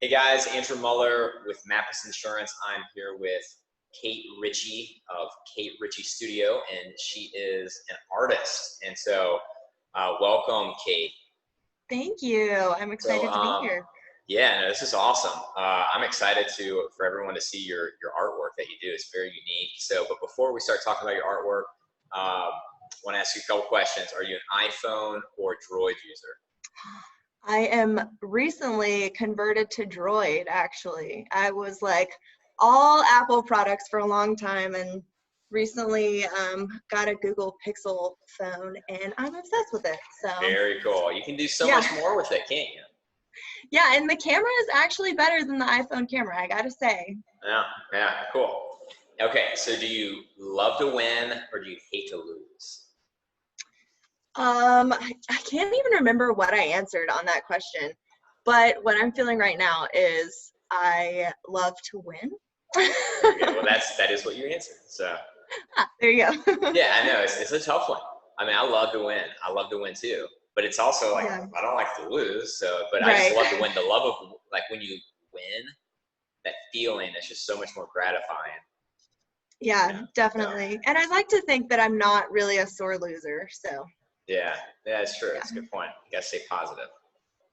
Hey guys, Andrew Muller with Mappus Insurance. I'm here with Kate Richie of Kate Richie Studio, and she is an artist. And so, welcome, Kate. Thank you. I'm So, excited to be here. yeah, no, this is awesome. I'm excited for everyone to see your artwork that you do. It's very unique. So, but before we start talking about your artwork, I want to ask you a couple questions. Are you an iPhone or Droid user? I am recently converted to Droid, actually. I was like all Apple products for a long time and recently got a Google Pixel phone and I'm obsessed with it. So, Very cool. You can do so yeah. much more with it, can't you? Yeah, and the camera is actually better than the iPhone camera, I gotta say. Yeah, yeah, cool. Okay, so do you love to win or do you hate to lose? I can't even remember what I answered on that question, but what I'm feeling right now is I love to win. There you go. Well, that is what you answered. So There you go. yeah, I know it's a tough one. I mean, I love to win. I love to win too. But it's also like Yeah, I don't like to lose. So, but I just right. love to win. The love of like when you win, that feeling is just so much more gratifying. You Yeah, know? So definitely. And I like to think that I'm not really a sore loser. So, yeah, yeah, it's true. yeah. It's a good point. You gotta stay positive.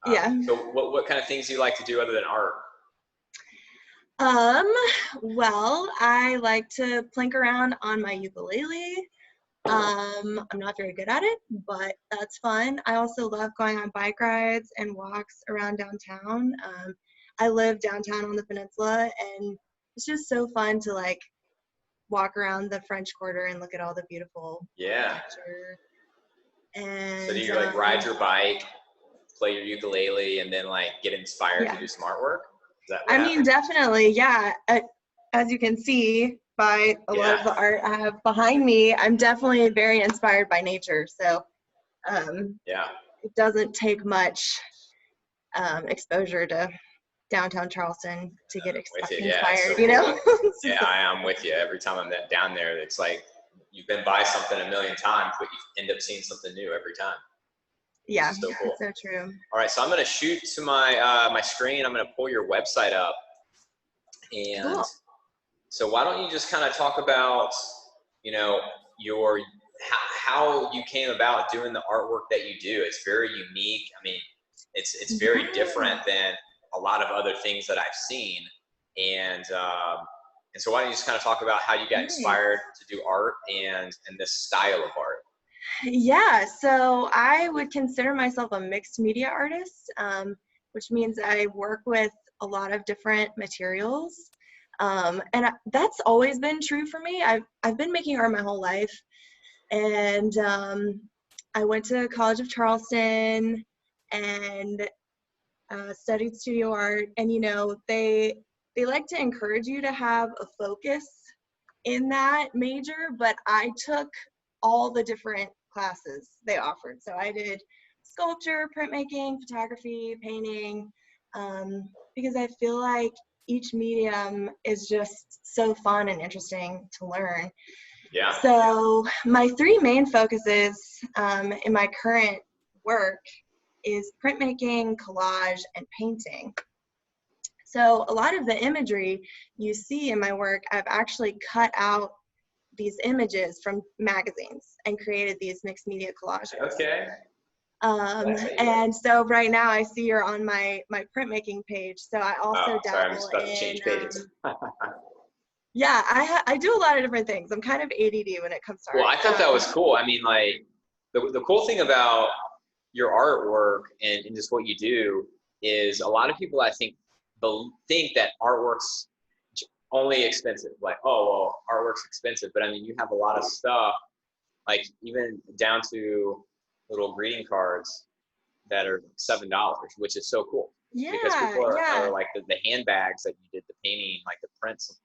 Yeah. So what kind of things do you like to do other than art? Um, well, I like to plink around on my ukulele. I'm not very good at it, but that's fun. I also love going on bike rides and walks around downtown. I live downtown on the peninsula, and it's just so fun to like walk around the French Quarter and look at all the beautiful Yeah. architecture. So do And you like ride your bike, play your ukulele, and then like get inspired to yeah, do some artwork? Is that what I mean, happens? definitely, yeah. As you can see by a lot Yeah. of the art I have behind me, I'm definitely very inspired by nature. So Yeah. it doesn't take much exposure to downtown Charleston to get With you. Yeah. It's so inspired, you know? cool. Yeah, I am with you. Every time I'm down there, it's like you've been by something a million times, but you end up seeing something new every time, which Yeah, is so cool. it's so true. All right, so I'm going to shoot to my my screen. I'm going to pull your website up, and Cool. so why don't you just kind of talk about, you know, your how you came about doing the artwork that you do. It's very unique. I mean, it's very Yeah. different than a lot of other things that I've seen, and so why don't you just kind of talk about how you got Nice. inspired to do art and this style of art? Yeah, so I would consider myself a mixed media artist, which means I work with a lot of different materials. That's always been true for me. I've been making art my whole life, and I went to College of Charleston and studied studio art. And you know, they like to encourage you to have a focus in that major, but I took all the different classes they offered. So I did sculpture, printmaking, photography, painting, because I feel like each medium is just so fun and interesting to learn. Yeah. So my three main focuses in my current work is printmaking, collage, and painting. So a lot of the imagery you see in my work, I've actually cut out these images from magazines and created these mixed media collages. Okay. That's how you And so right now I see you're on my printmaking page. So I Oh, also sorry, I'm just dabble about to in, change pages. yeah, I do a lot of different things. I'm kind of ADD when it comes to Well, I thought that art. was cool. I mean, like the cool thing about your artwork and just what you do is a lot of people I think think that artwork's only expensive. Like, oh well, artwork's expensive, but I mean, you have a lot of stuff, like even down to little greeting cards that are $7, which is so cool because Yeah, people are yeah. like the handbags that you did the painting, like the prints,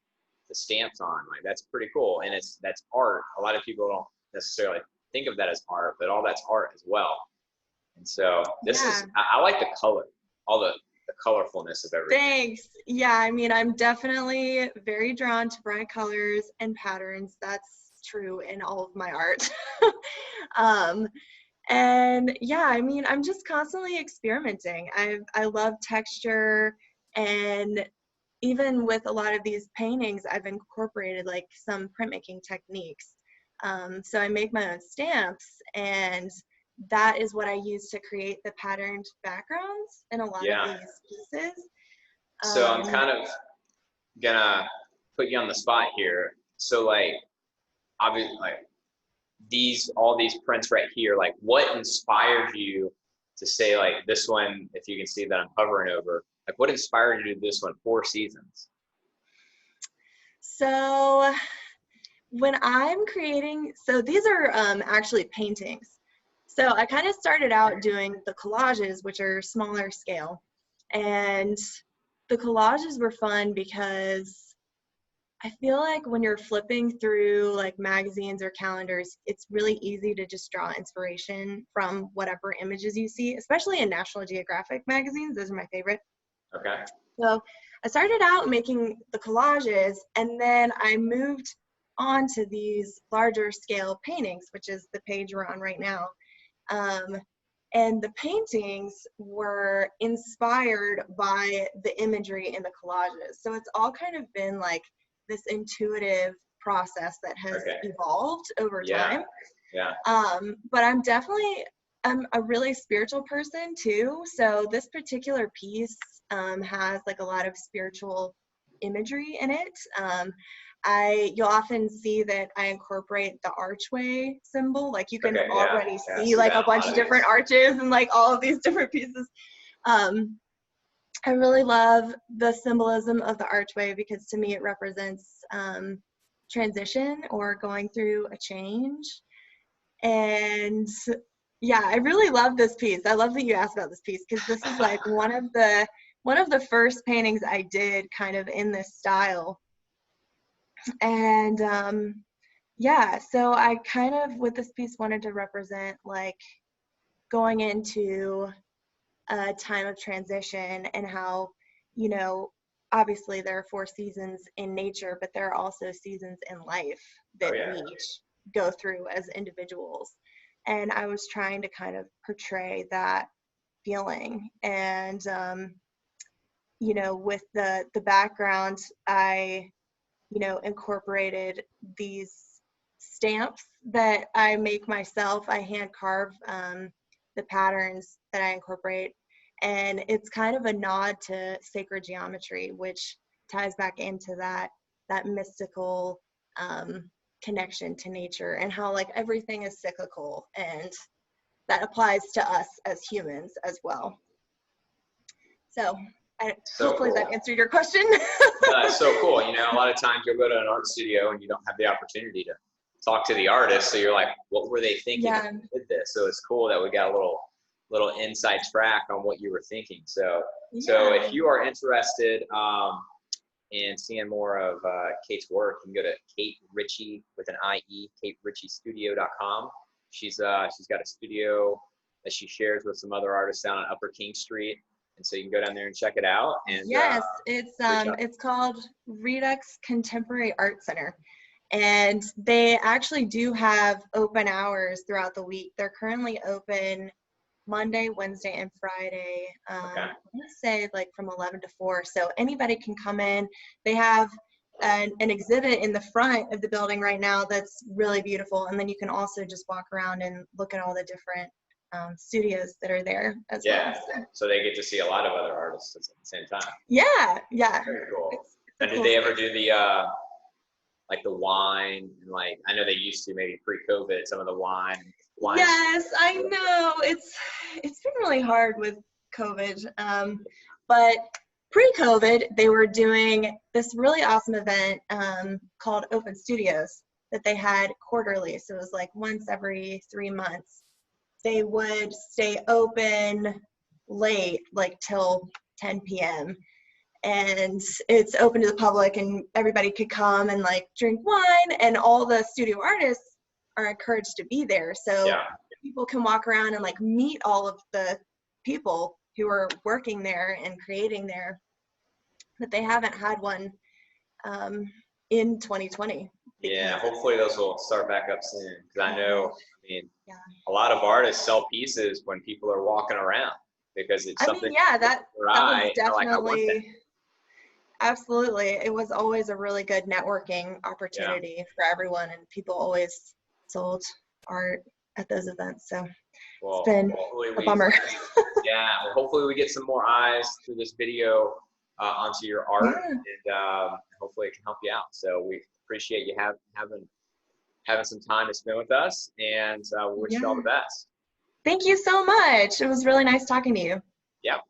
the stamps on, like that's pretty cool, and that's art. A lot of people don't necessarily think of that as art, but all that's art as well. And so this Yeah. is I like the color, all the colorfulness of everything. Thanks. Yeah, I mean, I'm definitely very drawn to bright colors and patterns. That's true in all of my art. um, and yeah, I mean, I'm just constantly experimenting. I love texture And even with a lot of these paintings, I've incorporated like some printmaking techniques. So I make my own stamps, and that is what I use to create the patterned backgrounds in a lot of Yeah. these pieces. So I'm kind of gonna put you on the spot here. So like, obviously, like all these prints right here, like what inspired you to say like this one, if you can see that I'm hovering over, like what inspired you to do this one, 4 seasons? So when I'm creating, so these are actually paintings. So I kind of started out doing the collages, which are smaller scale. And the collages were fun because I feel like when you're flipping through like magazines or calendars, it's really easy to just draw inspiration from whatever images you see, especially in National Geographic magazines. Those are my favorite. Okay. So I started out making the collages, and then I moved on to these larger scale paintings, which is the page we're on right now. And the paintings were inspired by the imagery in the collages. So it's all kind of been like this intuitive process that has evolved over time. Yeah. But I'm a really spiritual person too. So this particular piece has like a lot of spiritual imagery in it. You'll often see that I incorporate the archway symbol. Like you can already see like a bunch of different arches and like all of these different pieces. I really love the symbolism of the archway because to me it represents transition or going through a change. And yeah, I really love this piece. I love that you asked about this piece because this is like one of the first paintings I did kind of in this style. And yeah, so I kind of with this piece wanted to represent like going into a time of transition and how, you know, obviously there are 4 seasons in nature, but there are also seasons in life that we each go through as individuals. And I was trying to kind of portray that feeling. And, you know, with the background, I, you know, incorporated these stamps that I make myself. I hand carve the patterns that I incorporate. And it's kind of a nod to sacred geometry, which ties back into that mystical connection to nature and how like everything is cyclical, and that applies to us as humans as well. So hopefully that answered your question. That's so cool. You know, a lot of times you'll go to an art studio and you don't have the opportunity to talk to the artist, so you're like, what were they thinking when they did this? So it's cool that we got a little inside track on what you were thinking. So if you are interested in seeing more of Kate's work, you can go to Kate Richie with an IE, KateRichieStudio.com. She's got a studio that she shares with some other artists down on Upper King Street. And so you can go down there and check it out. And yes, it's called Redux Contemporary Art Center. And they actually do have open hours throughout the week. They're currently open Monday, Wednesday, and Friday. I'm going to say like from 11 to 4. So anybody can come in. They have an exhibit in the front of the building right now that's really beautiful. And then you can also just walk around and look at all the different studios that are there as well. So they get to see a lot of other artists at the same time. Yeah. Very cool. And did they ever do the like the wine and like I know they used to maybe pre-COVID some of the wine. Yes, I know it's been really hard with COVID, but pre-COVID they were doing this really awesome event called Open Studios that they had quarterly. So it was like once every 3 months. They would stay open late, like till 10 p.m. And it's open to the public and everybody could come and like drink wine, and all the studio artists are encouraged to be there. So people can walk around and like meet all of the people who are working there and creating there. But they haven't had one in 2020. Yeah, hopefully those will start back up soon. Because I know, a lot of artists sell pieces when people are walking around because it's something. That was definitely Absolutely. It was always a really good networking Yeah. opportunity for everyone, and people always sold art at those events. So it's Well, been hopefully a we, bummer. yeah, well, hopefully we get some more eyes through this video onto your art, Yeah. and hopefully it can help you out. So we appreciate you having some time to spend with us, and we wish you all Yeah. the best. Thank you so much. It was really nice talking to you. Yeah.